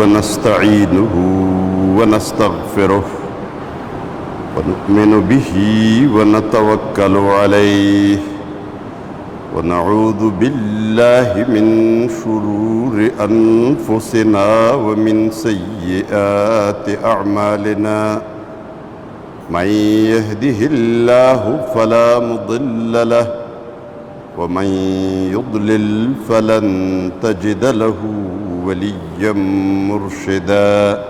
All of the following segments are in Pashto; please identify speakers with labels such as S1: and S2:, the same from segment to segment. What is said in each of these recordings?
S1: ونستعينه ونستغفره ونؤمن به ونتوكل عليه ونعوذ بالله من شرور أنفسنا ومن سيئات أعمالنا من يهده الله فلا مضل له ومن يضلل فلن تجد له وليا مرشدا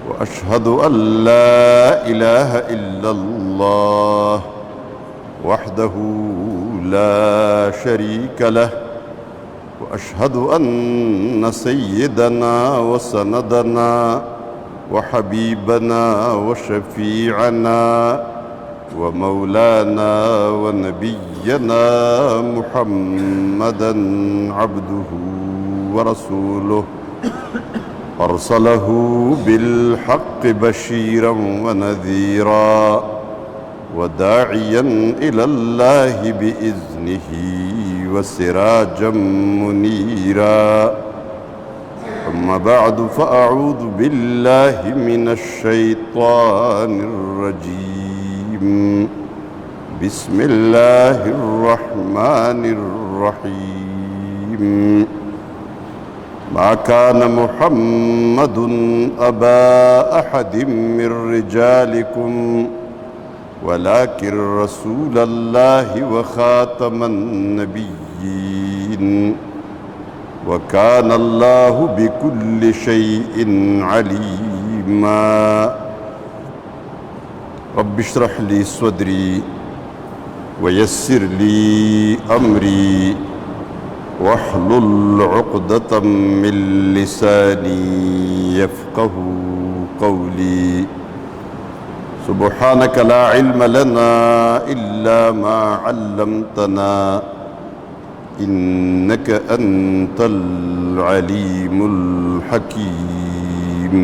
S1: وأشهد أن لا إله إلا الله وحده لا شريك له وأشهد أن سيدنا وسندنا وحبيبنا وشفيعنا ومولانا ونبينا محمدا عبده ورسوله أرسله بالحق بشيرا ونذيرا وداعيا إلى الله بإذنه وسراجا منيرا أما بعد فأعوذ بالله من الشيطان الرجيم بسم الله الرحمن الرحيم ما كان محمد أبا أحد من رجالكم ولكن رسول الله وخاتم النبيين وكان الله بكل شيء عليما رب اشرح لي صدري ويسر لي أمري واحلل عقدة من لساني يفقه قولي سبحانك لا علم لنا إلا ما علمتنا إنك أنت العليم الحكيم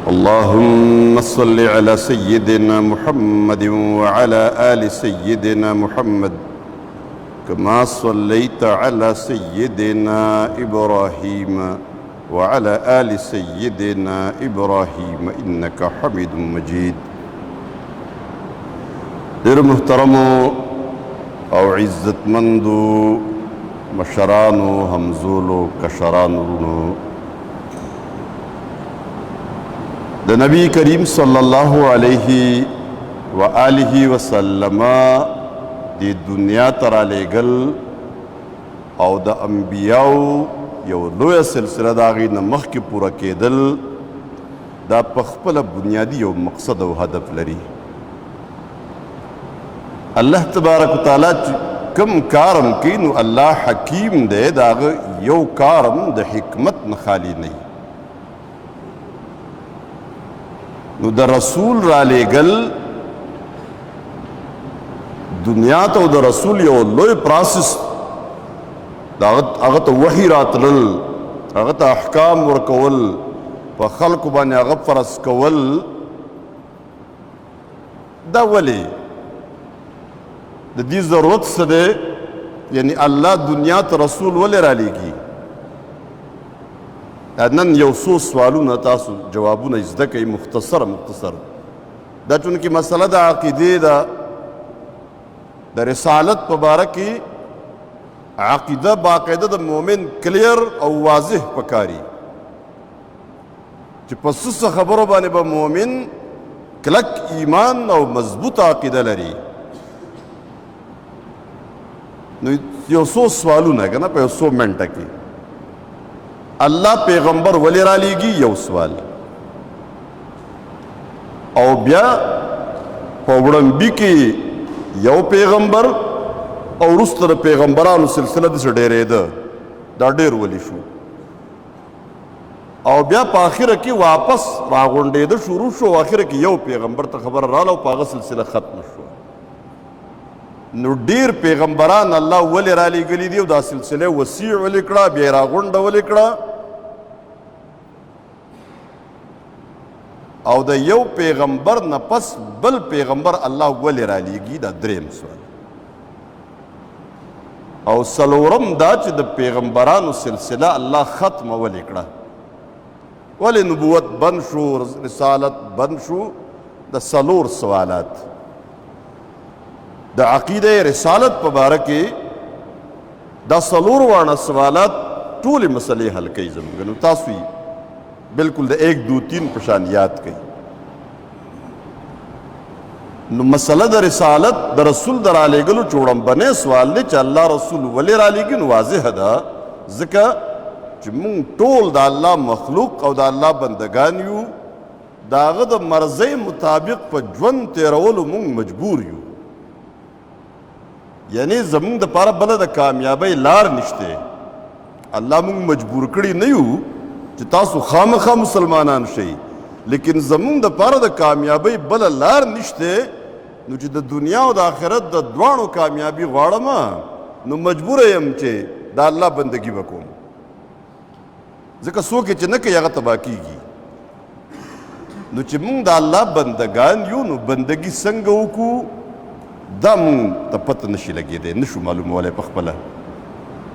S1: اللهم صل على سيدنا محمد وعلى آل سيدنا محمد كما صليت على سيدنا إبراهيم وعلى آل سيدنا إبراهيم إنك حميد مجيد دير محترم او عزت مندو مشرانو همزولو کشرانو د نبی کریم صلی الله علیه و آله وسلم دی دنیا ترا لېږل او د انبیاو یو لویه سلسله د هغې نه مخکې پوره کېدل دا په خپله بنیادي یو مقصد او هدف لري الله تبارک و تعالی کم کارم کی نو الله حکیم دی د هغه یو کارم د حکمت نه خالی نه نو د رسول را لېږل دنیا ته د رسول یو لوی پراسس هغه ته وحی راتلل هغه ته احکام ورکول په خلکو باندې هغه فرض کول دا ولې د دې ضرورت څه دی یعنی الله دنیا ته رسول ولې رالیږي نن یو څو سوالونه تاسو جوابونه زده کوئ مختصر دا چونکې مسله د عقیدې ده د رسالت په باره کې عقیده باقاعده د مؤمن کلیر او واضح پکاري چې په څه خبرو باندې به مؤمن کلک ایمان او مضبوط عقیده لري نو یو څو سوالونه که نه په یو څو منټه کې الله پیغمبر ولې رالیږي یو سوال او بیا په وړاندې کې یو پیغمبر او وروسته د پیغمبرانو سلسله داسې ډېرېده دا ډېر ولې شو او بیا په آخره کې واپس راغونډېده شروع شو آخره کې یو پیغمبر ته خبره راغله او په هغه سلسله ختمه شوه نو ډېر پیغمبران الله ولې رالیږلي دي او دا سلسله وسیع ولې کړه بیا یې راغونډه ولې کړه او د یو پیغمبر نه پس بل پیغمبر الله ولې رالیږي دا دریم سوال او څلورم دا چې د پیغمبرانو سلسله الله ختمه ولې کړه. ولې نبوت بند شو، رسالت بند شو؟ د څلور سوالات د عقیده رسالت په باره کې دا څلور واړه سوالات ټولې مسلې حل کوي زموږ. نو تاسو یې بالکل د 1 2 3 په شان یاد کوي. نو مسله د رسالت د رسول د رالیږلو چوړمبنی سوال دی چې الله رسول ولې رالیږي. نو واضحه ده ځکه چې مونږ ټول د الله مخلوق او د الله بندگان یو، د هغه د مرضۍ مطابق په ژوند تیرولو مونږ مجبور یو. یعنی زمونږ دپاره بله د کامیابۍ لار نشته. الله مونږ مجبور کړي نه یو چې تاسو خامخا مسلمانان شئ، لیکن زمونږ دپاره د کامیابۍ بله لار نشته. نو چې د دنیا او د آخرت د دواړو کامیابي غواړم نو مجبوره یم چې د الله بندگی وکوم، ځکه څوک چې نه کوي هغه تباه کیږي. نو چې مونږ د الله بندگان یو نو بندگی څنګه وکړو دا مونږ ته پته نشي لګېدی، نشو معلومولی په خپله.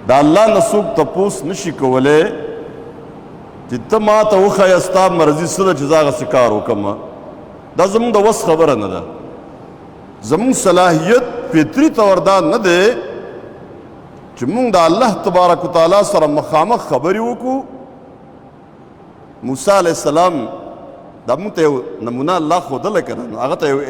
S1: د الله نه څوک تپوس نشي کولی چې ته ما ته وښایه ستا مرضي څه ده چې زه هغسې کار وکړم. دا زمونږ د وس خبره نه ده. زمونږ صلاحیت فطري طور دا نه دی چې مونږ د الله تبارک وتعالی سره مخامخ خبرې وکړو. موسی علیه السلام دا مونږ ته یو نمونه الله ښودلی که نه، نو هغه ته یو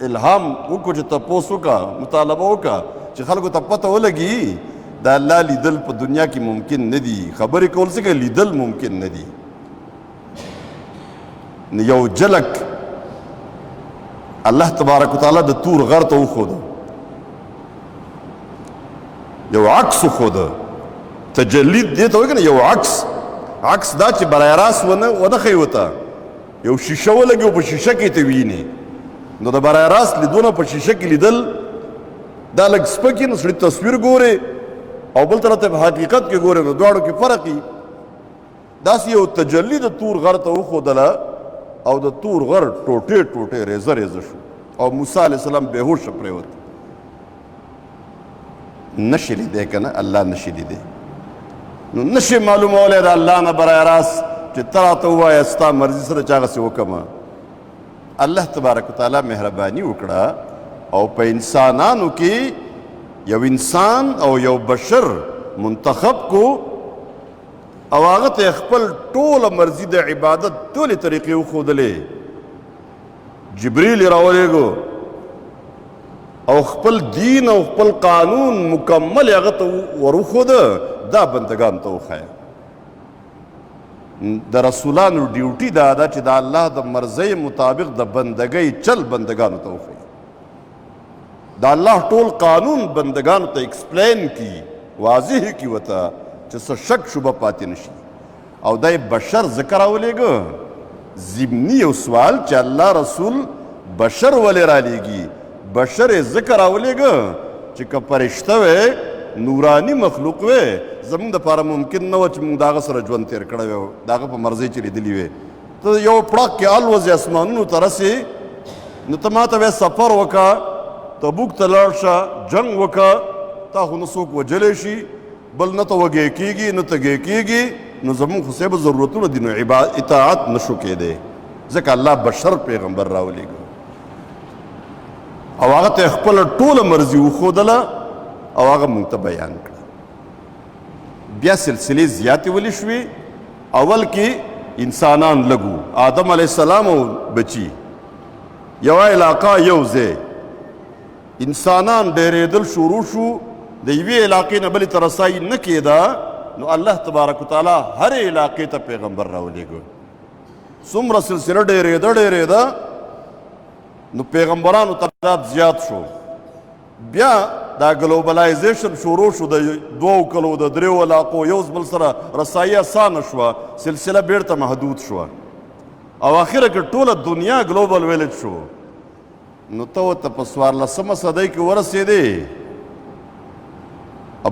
S1: الهام وکړو چې تپوس وکړه، مطالبه وکړه چې خلکو ته پته ولګي د الله لیدل په دنیا کې ممکن نه دي، خبرې کول څنګه لیدل ممکن نه دي. نو یو جلک الله تبارک وتعالی د تور غر ته وښوده، یو عکس وښوده. تجلی دې ته وایي که نه، یو عکس دا چې برای راست ونه ښیي ورته، یو شیشه ولګي او په شیشه کې ته وینې. نو د برای راست لیدونه په شیشه کې لیدل دا لږ سپکي، نو سړي تصویر ګورې او بل طرف ته په حقیقت کې ګورې، نو دواړو کې فرق وي. داسې یو تجلی د تور غر ته وښودله او د تور غر ټوټې ټوټې ریزه ریزه شو او موسی علیه السلام بېهوشه پرېوت. نشي لیدی که نه، الله نشي لیدی. نو نشي معلومولی د الله نه برای راست چې ته راته ووایه ستا مرضي څه ده چې هغسې وکړم. الله تبارک وتعالی مهرباني وکړه او په انسانانو کې یو انسان او یو بشر منتخب کو او هغه ته خپل ټوله مرضي د عبادت ټولې طریقې وښودلې. جبریل یې راولېږو او خپل دین او خپل قانون مکمل هغه ته وروښوده، دا بندگانو ته وښایه. د رسولانو ډیوټي دا ده چې د الله د مرضۍ مطابق د بندګۍ چل بندگانو ته وښایي، د الله ټول قانون بندگانو ته ایکسپلین کی، واضح کی ورته چې څه شک شبه پاتې نشي. او دا بشر ذکر راولېږه ضمني یو سوال چې الله رسول بشر ولې رالیږي. بشر یې ذکر راولېږه چې که فرشته وی نورانی مخلوق وی زمونږ دپاره ممکن نه وه چې مونږ د هغه سره ژوند تېر کړی وی، د هغه په مرضۍ چې لیدلي وی. ته یو پړق کې الوځې اسمانونو ته رسې، نو ته ما ته وی سفر وکړه، تبوک ته لاړ شه، جنګ وکړه، تا خو نه څوک وجلی شي، بل نه ته وږی کېږي نه تږی کېږي. نو زمونږ خو صاحب ضرورتونه دي، نو اطاعت نشو کېدی ځکه الله بشر پیغمبر راولېږه او هغه ته خپله ټوله مرضي وښودله او هغه مونږ ته بیان کړه. بیا سلسلې زیاتې ولې شوې. اول کې انسانان لږو، آدم علیه السلام او بچي، یوه علاقه یو ځای، انسانان ډېرېدل شروع شو، د یوې علاقې نه بلې ته رسایي نه کېده. نو الله تبارک وتعالی هرې علاقې ته پیغمبر راولېږه. څومره سلسله ډېرېده نو پیغمبرانو تعداد زیات شو. بیا دا ګلوبلایزیشن شروع شو، د 2 کلو د 3 علاقو یو بل سره رسایي اسانه شوه، سلسله بیرته محدود شوه او اخره کې ټوله دنیا ګلوبل ویلج شو. نو ته ورته په 14مه صدۍ کې ورسېدې،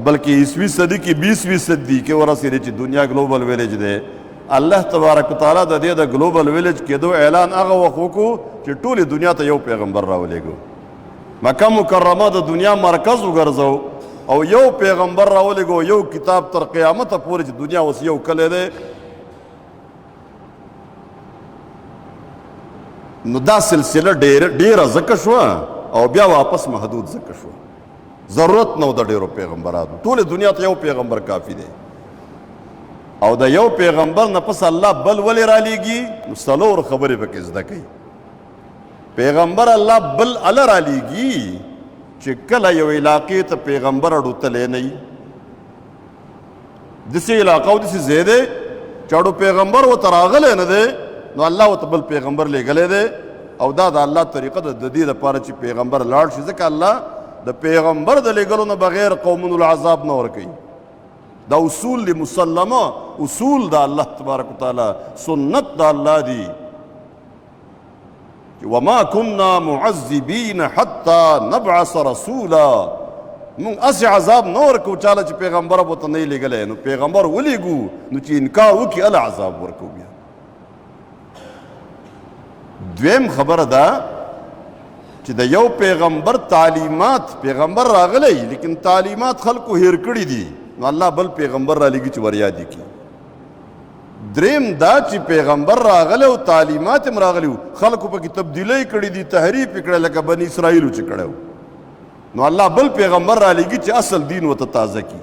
S1: بلکې 20وي صدۍ کې 20وي صدۍ کې ورسېدې چې دنیا ګلوبل ویلج دی. الله تبارک وتعالی د دې د ګلوبل ویلج کېدو اعلان هغه وخت وکړو چې ټولې دنیا ته یو پیغمبر راولېږو. مکه مکرمه د دنیا مرکز وګرځو او یو پیغمبر راولېږو یو کتاب تر قیامته پورې چې دنیا اوس یو کلی دی نو دا سلسله ډیره ځکه شوه او بیا واپس محدود ځکه شوه ضرورت نه و د ډیرو پیغمبرانو ټولې دنیا ته یو پیغمبر کافي دی او د یو پیغمبر نه پس الله بل ولې رالیږي نو څلور خبرې پکې زده کوي پیغمبر الله بل اله رالیږي چې کله یو علاقې ته پیغمبر اډوتلی نه وي داسې علاقه او داسې ځای دی چې اډو پیغمبر ورته راغلی نه دی نو الله ورته بل پیغمبر لیږلی دی او دا د الله طریقه ده د دې دپاره چې پیغمبر لاړ شي ځکه الله د پیغمبر د لیږلو نه بغیر قومونو العذاب نه ورکوي دا اصول دی مسلمه اصول دا الله تبارک وتعالی سنت دا الله دی وما كنا معذبین حتی نبعث رسولا مونږ اسې عذاب نه ورکوو چاله چې پیغمبر به ورته نه یې لیږلی نو پیغمبر ولیږو نو چې انکار وکړي هله عذاب ورکوو بیا دویم خبره ده چې د یو پیغمبر تعلیمات پیغمبر راغلی لیکن تعلیمات خلکو هیر کړي دي نو الله بل پیغمبر را لږي چې ور یاد کړي دریم دا چې پیغمبر راغلی او تعلیمات هم راغلي خلکو پکې تبدیلی کړي دي تحریف یې کړی لکه بني اسرائیلو چې کړی نو الله بل پیغمبر را لږي چې اصل دین ورته تازه کړي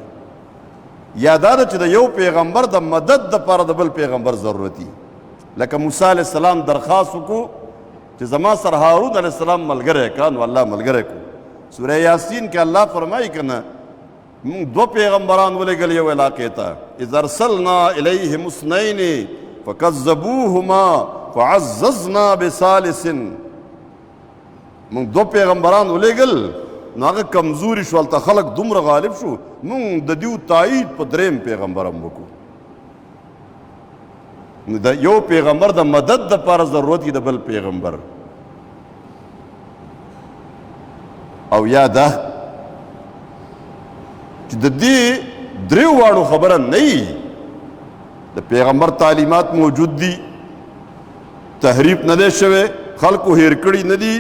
S1: یا دا ده چې د یو پیغمبر د مدد دپاره د بل پیغمبر ضرورتي لکه موسی علیه السلام درخواست وکړو چې زما سره هارون علیه السلام ملګری کا نو الله ملګری کړو سوره یاسین کې الله فرمایي که نه مونږ دوه پیغمبران ولېږل یو علاقې ته اذ ارسلنا الیهم اثنین فکذبوهما فعززنا بثالث مونږ دوه پیغمبران ولېږل نو هغه کمزوري شو هلته خلک دومره غالب شو مونږ د دیو تایید په دریم پیغمبر هم وکړو نو د یو پیغمبر د مدد دپاره ضرورت وي د بل پیغمبر او یا ده چې د دې دریو واړو خبره نه وي د پیغمبر تعلیمات موجود دي تحریف نه دی شوی خلکو هیر کړي نه دي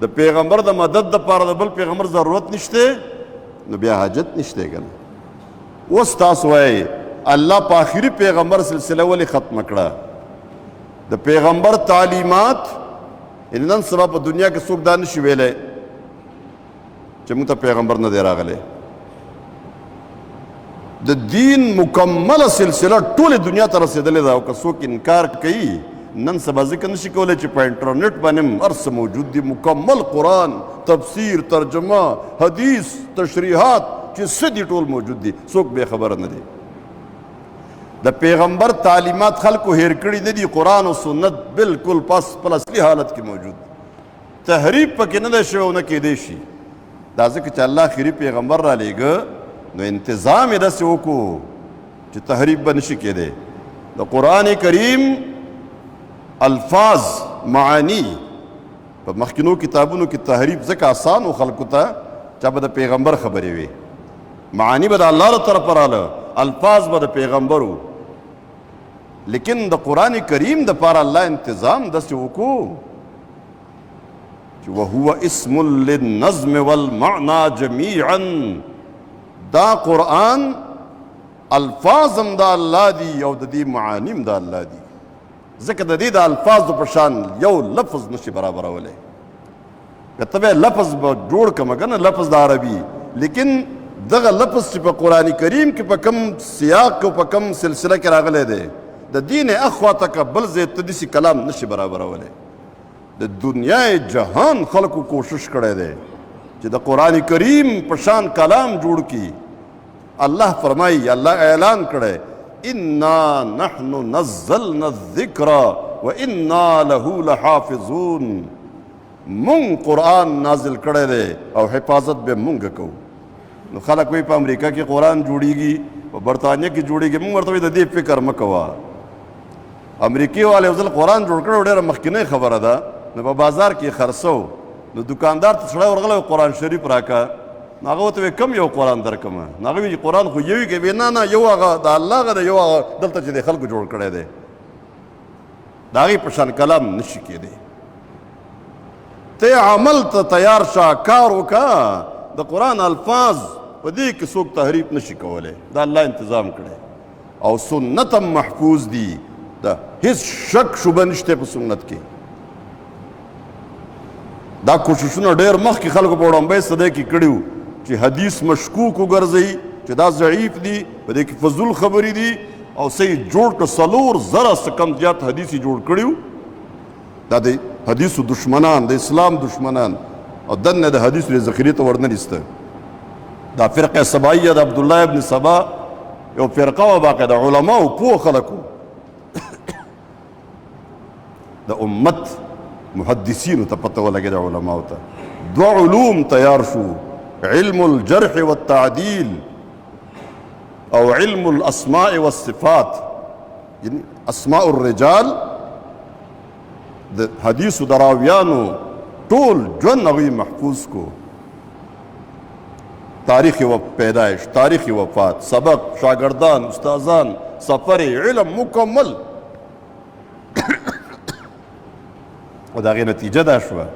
S1: د پیغمبر د مدد دپاره د بل پیغمبر ضرورت نشته نو بیا حاجت نشته که نه اوس تاسو وایئ الله په آخري پیغمبر سلسله ولې ختمه کړه د پیغمبر تعلیمات یعنې نن سبا په دنیا کې څوک دا نشي ویلی چې موږ ته پیغمبر نه دی راغلی د دین مکمله سلسله ټولې دنیا ته رسېدلې ده او که څوک انکار کوي نن سبا ځکه نشي کولی چې په انټرنیټ باندې هم هر څه موجود دي مکمل قرآن تفسیر ترجمه حدیث تشریحات چې څه دي ټول موجود دي څوک بې خبره نه دی د پیغمبر تعلیمات خلکو هیر کړي نه دي قرآن او سنت بالکل په اصلي حالت کې موجود تحریف پکې نه دی شوی او نه کیدی شي دا ځکه چې الله آخري پیغمبر را لیږه نو انتظام یې داسې وکړو چې تحریف به نشي کیدی د قرآن کریم الفاظ معانی په مخکینو کتابونو کې تحریف ځکه آسان و خلکو ته چا به د پیغمبر خبرې وي معانی به د الله له طرفه راله الفاظ به د پیغمبر و لیکن د قرآن کریم دپاره الله انتظام داسې وکړو چې وهو اسم للنظم والمعنى جمیعا دا قرآن الفاظ هم د الله دي او د دې معانی هم د الله دي ځکه د دې د الفاظو په شان یو لفظ نشي برابرولی که ته به لفظ به جوړ کړمه که نه لفظ د عربي لیکن دغه لفظ چې په قرآن کریم کې په کم سیاق او په کم سلسله کې راغلی دی د دین اخوا ته که بل ځای ته داسې کلام نشي برابرولی د دنیای جهان خلکو کوشش کړی دی چې د قرآن کریم په شان کلام جوړ کړي الله فرمایي الله اعلان کړی انا نحن نزلنا الذکر وانا له لحافظون مونږ قرآن نازل کړی دی او حفاظت به مونږ کوو نو خلک وایي په امریکا کې قرآن جوړیږي په برطانیه کې جوړیږي مونږ ورته وایي د دې فکر مه کوه امریکې والے یو ځل قرآن جوړ کړی ډېره مخکینۍ خبره ده نو په بازار کې خرڅو نو دکاندار ته سړی ورغلی قرآن شریف راکه نو هغه ورته وایي کم یو قرآن درکړمه نو هغه وایي قرآن خو یو کې وایي نه نه یو هغه د الله هغه دی یو هغه دلته چې د خلکو جوړ کړی دی د هغې په شان کلام نشي کېدی ته عمل ته تیار شه کار وکړه د قرآن الفاظ په دې کې څوک تحریف نشي کولی دا الله تنظیم کړی او سنت هم محفوظ دي دا هیڅ شک شبه نشته په سنت کې دا کوششونه ډېر مخکې خلکو په وړاندې صدۍ کې کړي وو چې حدیث مشکوک وګرځوي چې دا ضعیف دي په دې کې فضول خبرې دي او صحیح جوړ کړه 4,000 څخه کم زیات حدیث یې جوړ کړي وو دا د حدیثو دشمنان د اسلام دشمنان او دنه د حدیثو ذخیرې ته ورنه نیسته دا فرقه سبایه د عبدالله ابن سبا یو فرقه وه باقاعده علماو پوه خلکو د امت محدثینو ته پته ولګېده علماو ته دوه علوم تیار شو علم الجرح والتعدیل او علم الاسماء والصفات یعنی اسماء الرجال د حدیثو د راویانو ټول ژوند هغوی محفوظ کو تاریخ پیدایش تاریخ وفات سبق شاگردان استادان سفر علم مکمل او د هغې نتیجه دا شوه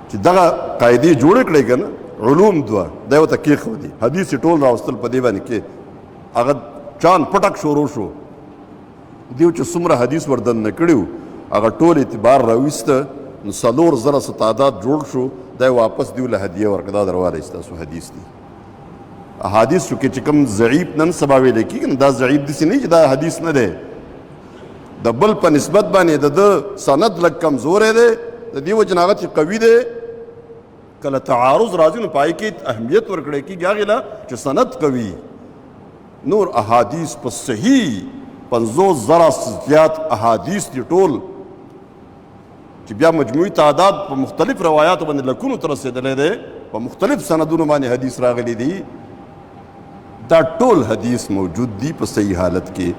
S1: چې دغه قاعدې جوړې کړې که نه علوم دوه دا یې ورته کېښودي حدیث یې ټول راوستل په دې باندې کې هغه چاند پټک شروع شو دیو چې څومره حدیث ور دننه کړي وو هغه ټول اعتبار راویسته نو 4,000 تعداد جوړ شو دا یې واپس دیو له هدیه ورکړه دا دروالی ستاسو حدیث دي احادیثو کې چې کوم ضعیف نن سبا ویلی کېږي نو دا ضعیف داسې نه چې دا حدیث نه دی د بل په نسبت باندې د ده سند لږ کمزوری دی د دې وجې نه هغه چې قوي دی کله تعارض راځي نو په هغې کې اهمیت ورکړی کېږي هغې له چې سند قوي نور احادیث په صحیح 50,000 زیات احادیث دي ټول چې بیا مجموعي تعداد په مختلف روایاتو باندې لکونو ته رسېدلی دی په مختلف سندونو باندې حدیث راغلی دي دا ټول حدیث موجود دي په صحیح حالت کې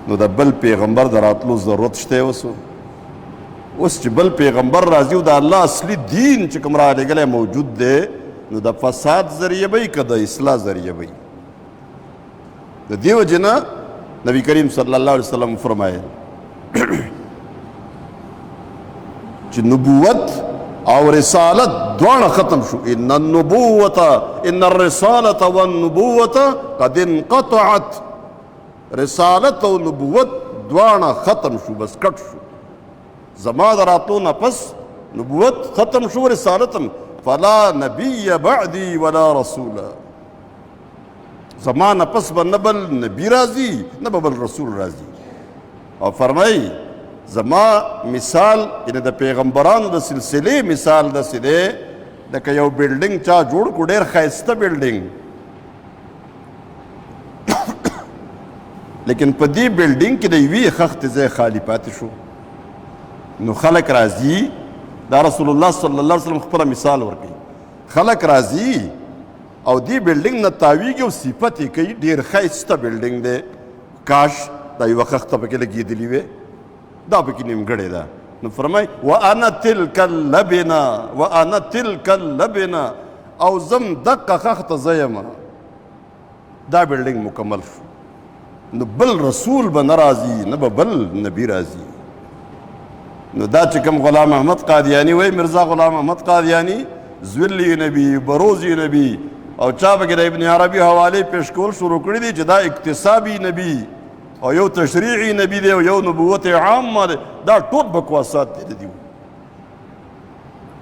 S1: نو د بل پیغمبر د راتلو ضرورت شته اوس چې بل پیغمبر راځي او د الله اصلي دین چې کوم رالیږلی موجود دی نو د فساد ذریعه به که د اصلاح ذریعه به د دې وجې نه نبی کریم صلی الله علیه وسلم فرمایل چې نبوت او رسالت دواړه ختم شو ان الرسالة والنبوة قد انقطعت رسالت او نبوت دواړه ختم شو بس کټ شو زما د راتلو نه پس نبوت ختم شو رسالت هم فلا نبی بعدی ولا رسولا زما نه پس به نه بل نبی راځي نه به بل رسول راځي او فرمایي زما مثال یعنې د پیغمبرانو د سلسلې مثال داسې دی لکه یو بلډینګ چا جوړ کړو ډېر ښایسته بلډینګ لیکن په دې بلډینګ کې د یوې خښتې ځای خالي پاتې شو نو خلک راځي دا رسول الله صلی الله علیه وسلم خپله مثال ورکوي خلک راځي او دې بلډینګ نه تاویږي او صفت یې کوي ډېر ښایسته بلډینګ دی کاش دا یوه خښته پکې لګېدلې وې دا پکې نیمګړې ده نو فرمایي وانا تلک اللبنه او زم دقه خښته زه یم دا بلډینګ مکمل شو نو بل رسول به نه راځي نه به بل نبی راځي نو دا چې کوم غلام احمد قادیانی وایي مرزا غلام احمد قادیانی زویلی نبی بروزی نبی او چا پکې د ابن عربي حوالې پیش کول شروع کړي دي چې دا اکتسابي نبی او یو تشریعي نبی دی او یو نبوت عامه دی دا ټول بکواسات دی دي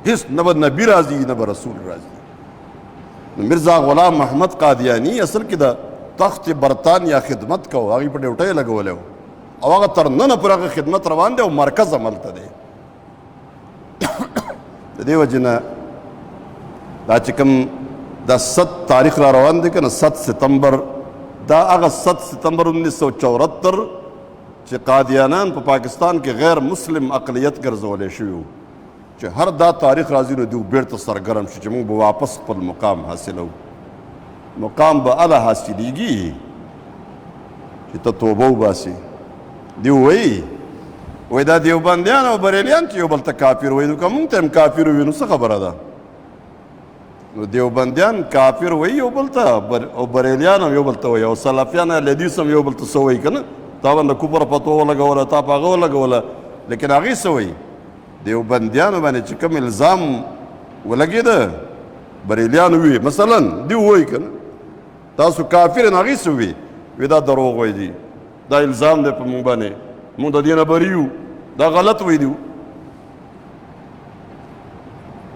S1: هیڅ نه به نبی راځي نه به رسول راځي نو مرزا غلام احمد قادیانی اصل کې د تخت برطانیا خدمت کوو هغې په ډیوټۍ لګولی و او هغه تر ننه پورې هغه خدمت روان دی او مرکز هملته دی د دې وجې نه دا چې کوم دا 7 تاریخ را روان دی که نه 7 ستمبر دا هغه 7 ستمبر 1974 چې قادیانان په پاکستان کې غیر مسلم اقلیت ګرځولی شوي وو چې هر دا تاریخ راځي نو دوی بیرته سرګرم شي چې موږ به واپس خپل مقام حاصلو مقام به هله حاصلیږي چې ته توبه وباسي دی وایي دا دیوبندیان او بریلیان چې یو بل ته کافر وایي نو که موږ ته هم کافر ووایي نو څه خبره ده نو دیوبندیان کافر وایي یو بل ته او بریلیان هم یو بل ته وایي او سلفیان اهل حدیث هم یو بل ته څه وایي که نه تا باندې کفر فتوا ولګوله تا په هغه ولګوله لیکن هغې څه وایي دیوبندیانو باندې چې کوم الزام ولګېده بریلیان وی مثلا دی وای کنه تاسو کافر نه غیس وی دا دروغ وای دي دا الزام دی په مونږ باندې مونږ د دې نه بری یو دا غلط وای دی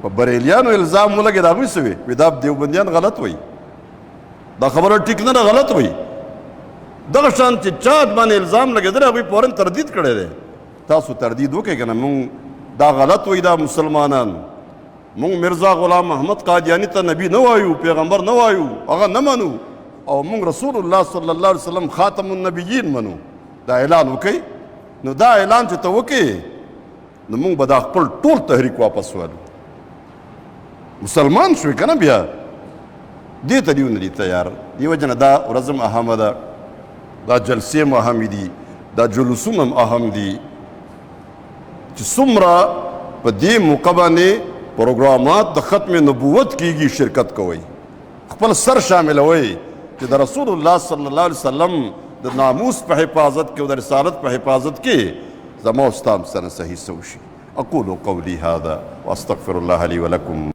S1: په بریلیانو الزام ولګي دا غیس وی دا دیوبندیان غلط وای دا خبره ټیک نه غلط وای دغه شان چې چا باندې الزام لګېدل هغوی فورن تردید کړی دی تاسو تردید وکړئ که نه مونږ دا غلط وایي دا مسلمانان مونږ مرزا غلام محمد قادیاني ته نبی نه وایو پیغمبر نه وایو هغه نه منو او مونږ رسول الله صلی الله علیه وسلم خاتم النبیین منو دا اعلان وکړئ نو دا اعلان چې ته وکړې نو مونږ به دا خپل ټول تحریک واپس والو مسلمان شوې که نه بیا دې ته دیو نه دي تیار دې وجه نه دا ورځ هم اهمه ده دا جلسې هم اهم دي دا جلوسونه هم اهم دي چې څومره په دې موقع باندې پروګرامات د ختم نبوت کیږي شرکت کوئ خپل سر شاملوئ چې د رسول الله صلی الله علیه وسلم د ناموس په حفاظت کې او د رسالت په حفاظت کې زما او ستا هم سره صحیح څه وشي اقول قولي هذا واستغفر الله لي ولكم